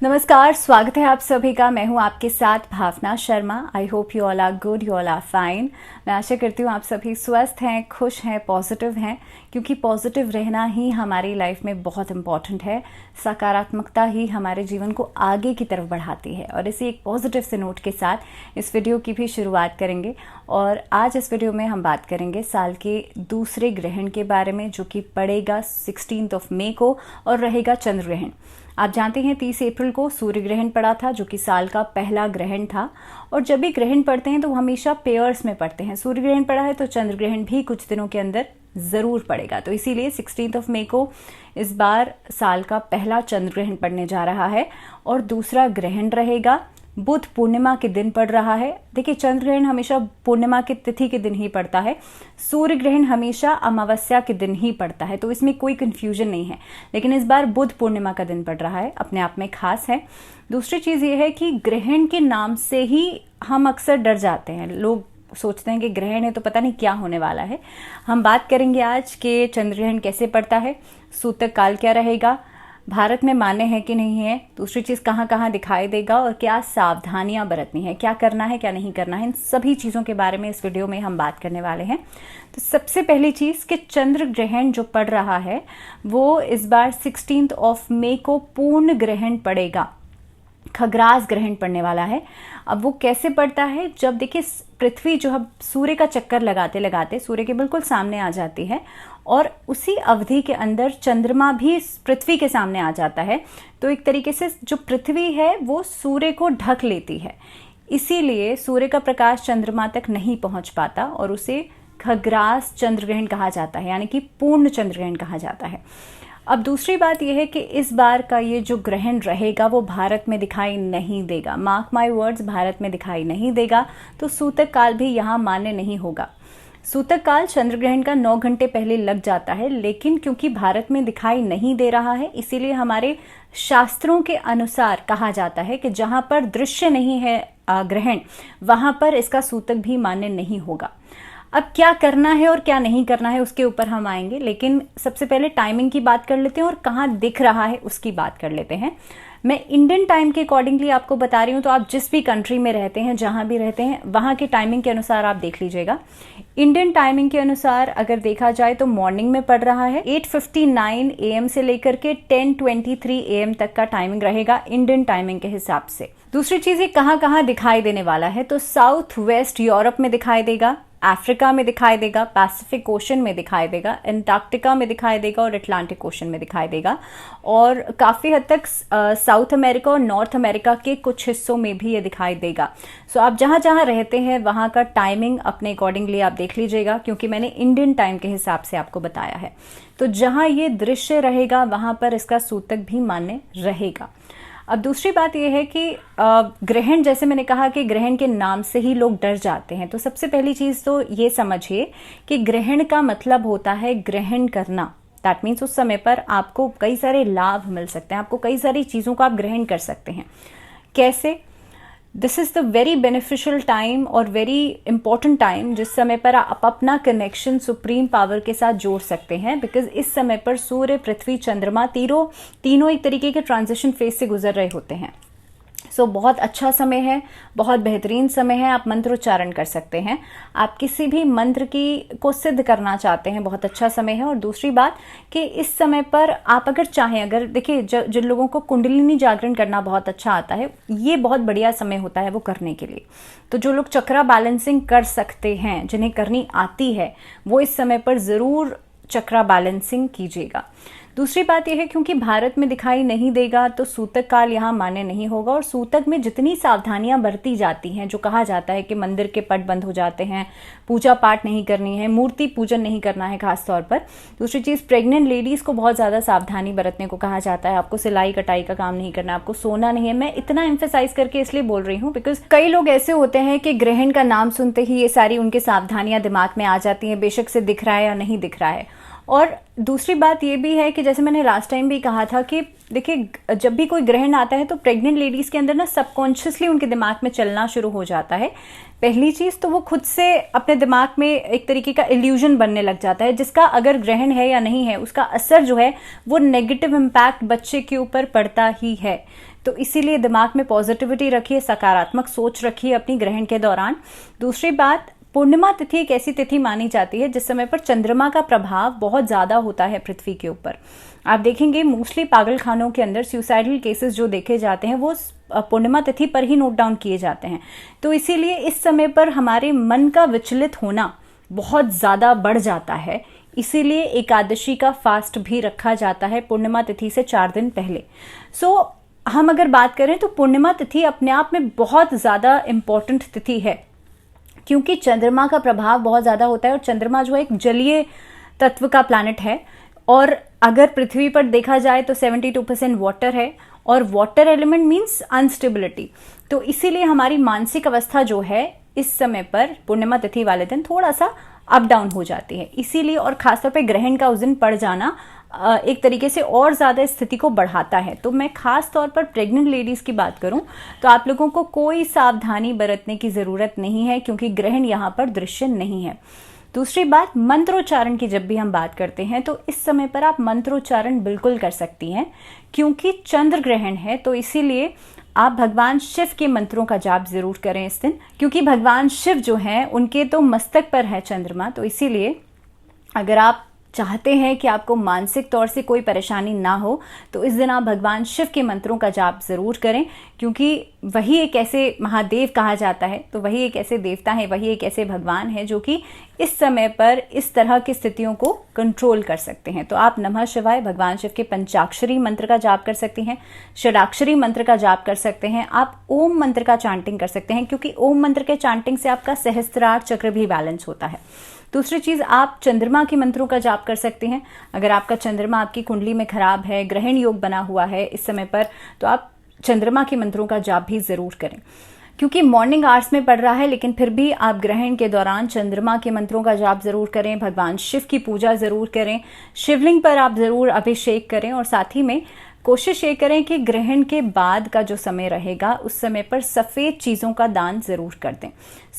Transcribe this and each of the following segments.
नमस्कार, स्वागत है आप सभी का। मैं हूं आपके साथ Bhavana Sharma. I hope you all are good, you all are fine. मैं आशा करती हूं आप सभी स्वस्थ हैं, खुश हैं, पॉजिटिव हैं, क्योंकि पॉजिटिव रहना ही हमारी लाइफ में बहुत इम्पॉर्टेंट है। सकारात्मकता ही हमारे जीवन को आगे की तरफ बढ़ाती है। और इसी एक पॉजिटिव से नोट के साथ इस वीडियो की भी शुरुआत करेंगे। और आज इस वीडियो में हम बात करेंगे साल के दूसरे ग्रहण के बारे में, जो कि पड़ेगा 16 मई को और रहेगा चंद्र ग्रहण। आप जानते हैं 30 अप्रैल को सूर्य ग्रहण पड़ा था, जो कि साल का पहला ग्रहण था। और जब भी ग्रहण पड़ते हैं तो वो हमेशा पेयर्स में पड़ते हैं। सूर्य ग्रहण पड़ा है तो चंद्र ग्रहण भी कुछ दिनों के अंदर ज़रूर पड़ेगा। तो इसीलिए 16 मई को इस बार साल का पहला चंद्र ग्रहण पड़ने जा रहा है। और दूसरा ग्रहण रहेगा बुध पूर्णिमा के दिन पड़ रहा है। देखिए, चंद्र ग्रहण हमेशा पूर्णिमा की तिथि के दिन ही पड़ता है, सूर्य ग्रहण हमेशा अमावस्या के दिन ही पड़ता है, तो इसमें कोई कंफ्यूजन नहीं है। लेकिन इस बार बुध पूर्णिमा का दिन पड़ रहा है, अपने आप में खास है। दूसरी चीज़ ये है कि ग्रहण के नाम से ही हम अक्सर डर जाते हैं। लोग सोचते हैं कि ग्रहण है तो पता नहीं क्या होने वाला है। हम बात करेंगे आज कि चंद्र ग्रहण कैसे पड़ता है, सूतक काल क्या रहेगा, भारत में मान्य है कि नहीं है, दूसरी चीज़ कहाँ कहाँ दिखाई देगा और क्या सावधानियां बरतनी है, क्या करना है क्या नहीं करना है, इन सभी चीज़ों के बारे में इस वीडियो में हम बात करने वाले हैं। तो सबसे पहली चीज़ कि चंद्र ग्रहण जो पड़ रहा है वो इस बार 16 मई को पूर्ण ग्रहण पड़ेगा, खग्रास ग्रहण पड़ने वाला है। अब वो कैसे पड़ता है, जब देखिए पृथ्वी जो है सूर्य का चक्कर लगाते लगाते सूर्य के बिल्कुल सामने आ जाती है और उसी अवधि के अंदर चंद्रमा भी पृथ्वी के सामने आ जाता है। तो एक तरीके से जो पृथ्वी है वो सूर्य को ढक लेती है, इसीलिए सूर्य का प्रकाश चंद्रमा तक नहीं पहुंच पाता और उसे खग्रास चंद्र ग्रहण कहा जाता है, यानी कि पूर्ण चंद्र ग्रहण कहा जाता है। अब दूसरी बात यह है कि इस बार का ये जो ग्रहण रहेगा वो भारत में दिखाई नहीं देगा। मार्क माय वर्ड्स, भारत में दिखाई नहीं देगा। तो सूतक काल भी यहाँ मान्य नहीं होगा। सूतक काल चंद्र ग्रहण का 9 घंटे पहले लग जाता है, लेकिन क्योंकि भारत में दिखाई नहीं दे रहा है, इसीलिए हमारे शास्त्रों के अनुसार कहा जाता है कि जहां पर दृश्य नहीं है ग्रहण, वहां पर इसका सूतक भी मान्य नहीं होगा। अब क्या करना है और क्या नहीं करना है उसके ऊपर हम आएंगे, लेकिन सबसे पहले टाइमिंग की बात कर लेते हैं और कहाँ दिख रहा है उसकी बात कर लेते हैं। मैं इंडियन टाइम के अकॉर्डिंगली आपको बता रही हूँ, तो आप जिस भी कंट्री में रहते हैं, जहाँ भी रहते हैं, वहाँ की टाइमिंग के अनुसार आप देख लीजिएगा। इंडियन टाइमिंग के अनुसार अगर देखा जाए तो मॉर्निंग में पड़ रहा है 8:59 AM से लेकर के 10:23 AM तक का टाइमिंग रहेगा इंडियन टाइमिंग के हिसाब से। दूसरी चीज़ ये कहाँ कहाँ दिखाई देने वाला है, तो साउथ वेस्ट यूरोप में दिखाई देगा, अफ्रीका में दिखाई देगा, पैसिफिक ओशन में दिखाई देगा, अंटार्कटिका में दिखाई देगा और अटलांटिक ओशन में दिखाई देगा। और काफ़ी हद तक साउथ अमेरिका और नॉर्थ अमेरिका के कुछ हिस्सों में भी ये दिखाई देगा। सो आप जहाँ जहाँ रहते हैं वहाँ का टाइमिंग अपने अकॉर्डिंगली आप देख लीजिएगा, क्योंकि मैंने इंडियन टाइम के हिसाब से आपको बताया है। तो जहाँ ये दृश्य रहेगा वहाँ पर इसका सूतक भी मान्य रहेगा। अब दूसरी बात यह है कि ग्रहण, जैसे मैंने कहा कि ग्रहण के नाम से ही लोग डर जाते हैं। तो सबसे पहली चीज़ तो ये समझिए कि ग्रहण का मतलब होता है ग्रहण करना। दैट मीन्स उस समय पर आपको कई सारे लाभ मिल सकते हैं, आपको कई सारी चीज़ों को आप ग्रहण कर सकते हैं। कैसे? This is the very beneficial time और वेरी इंपॉर्टेंट टाइम, जिस समय पर आप अपना कनेक्शन सुप्रीम पावर के साथ जोड़ सकते हैं। बिकॉज इस समय पर सूर्य, पृथ्वी, चंद्रमा तीनों एक तरीके के ट्रांजिशन फेज से गुजर रहे होते हैं। सो बहुत अच्छा समय है, बहुत बेहतरीन समय है। आप मंत्रोच्चारण कर सकते हैं, आप किसी भी मंत्र को सिद्ध करना चाहते हैं, बहुत अच्छा समय है। और दूसरी बात कि इस समय पर आप अगर चाहें, अगर देखिए जिन लोगों को कुंडलिनी जागरण करना बहुत अच्छा आता है, ये बहुत बढ़िया समय होता है वो करने के लिए। तो जो लोग चक्रा बैलेंसिंग कर सकते हैं, जिन्हें करनी आती है, वो इस समय पर ज़रूर चक्रा बैलेंसिंग कीजिएगा। दूसरी बात यह है क्योंकि भारत में दिखाई नहीं देगा तो सूतक काल यहाँ मान्य नहीं होगा। और सूतक में जितनी सावधानियां बरती जाती हैं, जो कहा जाता है कि मंदिर के पट बंद हो जाते हैं, पूजा पाठ नहीं करनी है, मूर्ति पूजन नहीं करना है खास तौर पर। दूसरी चीज़, प्रेग्नेंट लेडीज़ को बहुत ज़्यादा सावधानी बरतने को कहा जाता है। आपको सिलाई कटाई का काम नहीं करना, आपको सोना नहीं है। मैं इतना एम्फेसाइज करके इसलिए बोल रही हूँ बिकॉज कई लोग ऐसे होते हैं कि ग्रहण का नाम सुनते ही ये सारी उनकी सावधानियां दिमाग में आ जाती हैं, बेशक से दिख रहा है या नहीं दिख रहा है। और दूसरी बात ये भी है कि जैसे मैंने लास्ट टाइम भी कहा था कि देखिए, जब भी कोई ग्रहण आता है तो प्रेग्नेंट लेडीज़ के अंदर ना सबकॉन्शियसली उनके दिमाग में चलना शुरू हो जाता है। पहली चीज़ तो वो खुद से अपने दिमाग में एक तरीके का इल्यूजन बनने लग जाता है, जिसका अगर ग्रहण है या नहीं है उसका असर जो है वो नेगेटिव इम्पैक्ट बच्चे के ऊपर पड़ता ही है। तो इसीलिए दिमाग में पॉजिटिविटी रखिए, सकारात्मक सोच रखिए अपनी ग्रहण के दौरान। दूसरी बात, पूर्णिमा तिथि एक ऐसी तिथि मानी जाती है जिस समय पर चंद्रमा का प्रभाव बहुत ज़्यादा होता है पृथ्वी के ऊपर। आप देखेंगे मोस्टली पागल खानों के अंदर सुसाइडल केसेस जो देखे जाते हैं वो पूर्णिमा तिथि पर ही नोट डाउन किए जाते हैं। तो इसीलिए इस समय पर हमारे मन का विचलित होना बहुत ज़्यादा बढ़ जाता है। इसीलिए एकादशी का फास्ट भी रखा जाता है पूर्णिमा तिथि से 4 दिन पहले। हम अगर बात करें तो पूर्णिमा तिथि अपने आप में बहुत ज़्यादा इम्पॉर्टेंट तिथि है, क्योंकि चंद्रमा का प्रभाव बहुत ज़्यादा होता है और चंद्रमा जो है एक जलीय तत्व का प्लैनेट है। और अगर पृथ्वी पर देखा जाए तो 72% वाटर है, और वाटर एलिमेंट मीन्स अनस्टेबिलिटी। तो इसीलिए हमारी मानसिक अवस्था जो है इस समय पर पूर्णिमा तिथि वाले दिन थोड़ा सा अप डाउन हो जाती है। इसीलिए, और खासतौर पे ग्रहण का उस दिन पड़ जाना एक तरीके से और ज़्यादा स्थिति को बढ़ाता है। तो मैं खास तौर पर प्रेग्नेंट लेडीज़ की बात करूं तो आप लोगों को कोई सावधानी बरतने की ज़रूरत नहीं है, क्योंकि ग्रहण यहाँ पर दृश्य नहीं है। दूसरी बात, मंत्रोच्चारण की जब भी हम बात करते हैं तो इस समय पर आप मंत्रोच्चारण बिल्कुल कर सकती हैं, क्योंकि चंद्र ग्रहण है। तो इसीलिए आप भगवान शिव के मंत्रों का जाप जरूर करें इस दिन, क्योंकि भगवान शिव जो हैं उनके तो मस्तक पर है चंद्रमा। तो इसीलिए अगर आप चाहते हैं कि आपको मानसिक तौर से कोई परेशानी ना हो तो इस दिन आप भगवान शिव के मंत्रों का जाप जरूर करें, क्योंकि वही एक ऐसे महादेव कहा जाता है, तो वही एक ऐसे देवता है, वही एक ऐसे भगवान है जो कि इस समय पर इस तरह की स्थितियों को कंट्रोल कर सकते हैं। तो आप नमः शिवाय भगवान शिव के पंचाक्षरी मंत्र का जाप कर सकती हैं, षडाक्षरी मंत्र का जाप कर सकते हैं, आप ओम मंत्र का चांटिंग कर सकते हैं, क्योंकि ओम मंत्र के चांटिंग से आपका सहस्त्रार चक्र भी बैलेंस होता है। दूसरी चीज़, आप चंद्रमा के मंत्रों का जाप कर सकते हैं। अगर आपका चंद्रमा आपकी कुंडली में खराब है, ग्रहण योग बना हुआ है इस समय पर, तो आप चंद्रमा के मंत्रों का जाप भी ज़रूर करें। क्योंकि मॉर्निंग आवर्स में पड़ रहा है, लेकिन फिर भी आप ग्रहण के दौरान चंद्रमा के मंत्रों का जाप ज़रूर करें, भगवान शिव की पूजा ज़रूर करें, शिवलिंग पर आप ज़रूर अभिषेक करें, और साथ ही में कोशिश ये करें कि ग्रहण के बाद का जो समय रहेगा उस समय पर सफ़ेद चीज़ों का दान ज़रूर कर दें।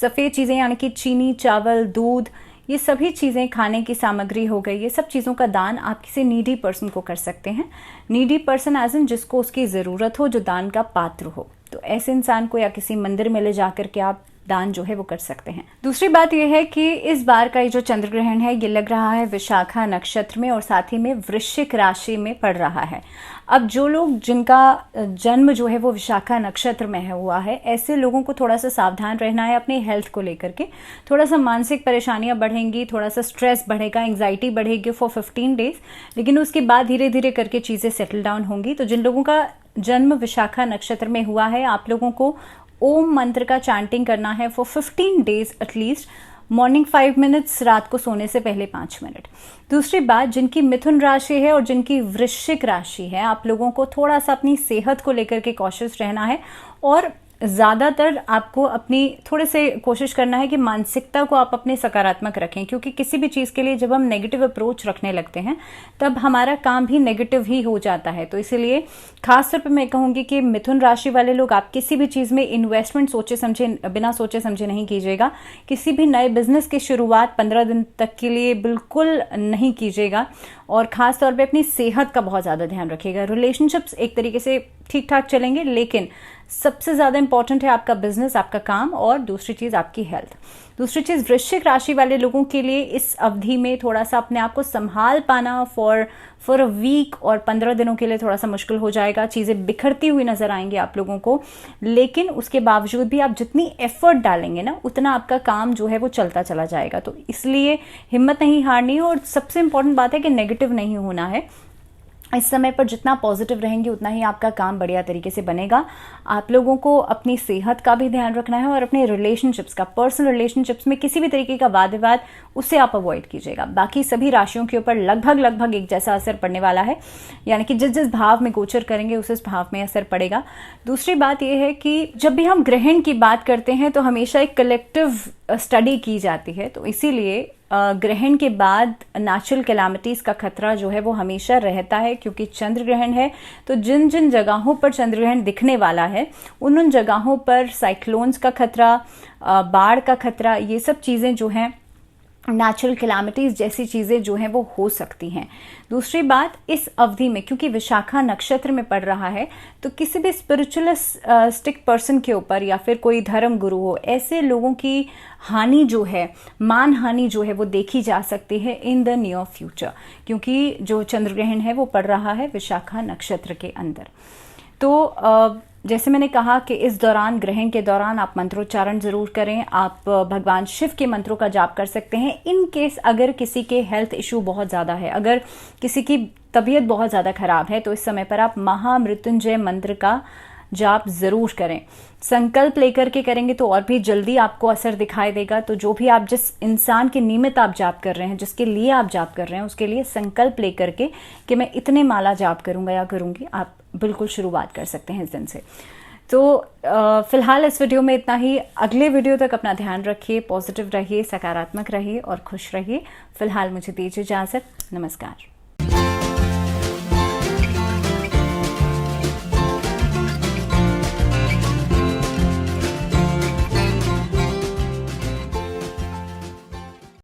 सफ़ेद चीज़ें यानी कि चीनी, चावल, दूध, ये सभी चीज़ें, खाने की सामग्री हो गई, ये सब चीज़ों का दान आप किसी नीडी पर्सन को कर सकते हैं। नीडी पर्सन एज इन जिसको उसकी ज़रूरत हो, जो दान का पात्र हो, तो ऐसे इंसान को या किसी मंदिर में ले जाकर के आप दान जो है वो कर सकते हैं। दूसरी बात यह है कि इस बार का ये जो चंद्र ग्रहण है ये लग रहा है विशाखा नक्षत्र में और साथ ही में वृश्चिक राशि में पड़ रहा है। अब जो लोग जिनका जन्म जो है वो विशाखा नक्षत्र में है हुआ है, ऐसे लोगों को थोड़ा सा सावधान रहना है अपनी हेल्थ को लेकर के। थोड़ा सा मानसिक परेशानियां बढ़ेंगी, थोड़ा सा स्ट्रेस बढ़ेगा, एंग्जाइटी बढ़ेगी फॉर 15 डेज, लेकिन उसके बाद धीरे धीरे करके चीज़ें सेटल डाउन होंगी। तो जिन लोगों का जन्म विशाखा नक्षत्र में हुआ है, आप लोगों को ओम मंत्र का चैंटिंग करना है for 15 days at least, morning 5 minutes, रात को सोने से पहले 5 मिनट। दूसरी बात, जिनकी मिथुन राशि है और जिनकी वृश्चिक राशि है, आप लोगों को थोड़ा सा अपनी सेहत को लेकर के कॉशियस रहना है, और ज़्यादातर आपको अपनी थोड़े से कोशिश करना है कि मानसिकता को आप अपने सकारात्मक रखें, क्योंकि किसी भी चीज़ के लिए जब हम नेगेटिव अप्रोच रखने लगते हैं तब हमारा काम भी नेगेटिव ही हो जाता है। तो इसीलिए खासतौर पर मैं कहूँगी कि मिथुन राशि वाले लोग, आप किसी भी चीज़ में इन्वेस्टमेंट बिना सोचे समझे नहीं कीजिएगा। किसी भी नए बिजनेस की शुरुआत 15 दिन तक के लिए बिल्कुल नहीं कीजिएगा, और ख़ास तौर पे अपनी सेहत का बहुत ज़्यादा ध्यान रखिएगा। रिलेशनशिप्स एक तरीके से ठीक ठाक चलेंगे, लेकिन सबसे ज़्यादा इंपॉर्टेंट है आपका बिजनेस, आपका काम, और दूसरी चीज़ आपकी हेल्थ। दूसरी चीज़, वृश्चिक राशि वाले लोगों के लिए इस अवधि में थोड़ा सा अपने आप को संभाल पाना फॉर अ वीक और 15 दिनों के लिए थोड़ा सा मुश्किल हो जाएगा। चीज़ें बिखरती हुई नजर आएंगी आप लोगों को, लेकिन उसके बावजूद भी आप जितनी एफर्ट डालेंगे ना, उतना आपका काम जो है वो चलता चला जाएगा। तो इसलिए हिम्मत नहीं हारनी है, और सबसे इंपॉर्टेंट बात है कि नेगेटिव नहीं होना है। इस समय पर जितना पॉजिटिव रहेंगे उतना ही आपका काम बढ़िया तरीके से बनेगा। आप लोगों को अपनी सेहत का भी ध्यान रखना है, और अपने रिलेशनशिप्स का, पर्सनल रिलेशनशिप्स में किसी भी तरीके का वाद विवाद, उससे आप अवॉइड कीजिएगा। बाकी सभी राशियों के ऊपर लगभग एक जैसा असर पड़ने वाला है, यानी कि जिस जिस भाव में गोचर करेंगे उस भाव में असर पड़ेगा। दूसरी बात यह है कि जब भी हम ग्रहण की बात करते हैं तो हमेशा एक कलेक्टिव स्टडी की जाती है, तो इसीलिए ग्रहण के बाद नेचुरल कैलामिटीज़ का खतरा जो है वो हमेशा रहता है, क्योंकि चंद्र ग्रहण है। तो जिन जिन जगहों पर चंद्र ग्रहण दिखने वाला है उन जगहों पर साइक्लोन्स का खतरा, बाढ़ का खतरा, ये सब चीज़ें जो हैं, नेचुरल कैलामिटीज़ जैसी चीज़ें जो हैं वो हो सकती हैं। दूसरी बात, इस अवधि में क्योंकि विशाखा नक्षत्र में पड़ रहा है, तो किसी भी स्पिरिचुअलिस्टिक पर्सन के ऊपर या फिर कोई धर्म गुरु हो, ऐसे लोगों की हानि जो है, मान हानि जो है वो देखी जा सकती है इन द नियर फ्यूचर, क्योंकि जो चंद्र ग्रहण है वो पड़ रहा है विशाखा नक्षत्र के अंदर। तो जैसे मैंने कहा कि इस दौरान, ग्रहण के दौरान आप मंत्रोच्चारण ज़रूर करें। आप भगवान शिव के मंत्रों का जाप कर सकते हैं। इन केस अगर किसी के हेल्थ इशू बहुत ज़्यादा है, अगर किसी की तबीयत बहुत ज़्यादा ख़राब है, तो इस समय पर आप महामृत्युंजय मंत्र का जाप ज़रूर करें। संकल्प लेकर के करेंगे तो और भी जल्दी आपको असर दिखाई देगा। तो जो भी आप, जिस इंसान के निमित्त आप जाप कर रहे हैं, जिसके लिए आप जाप कर रहे हैं, उसके लिए संकल्प लेकर के कि मैं इतने माला जाप करूंगा या करूंगी, आप बिल्कुल शुरुआत कर सकते हैं इस दिन से। तो फिलहाल इस वीडियो में इतना ही। अगले वीडियो तक अपना ध्यान रखिए, पॉजिटिव रहिए, सकारात्मक रहिए और खुश रहिए। फिलहाल मुझे दीजिए इजाज़त। नमस्कार।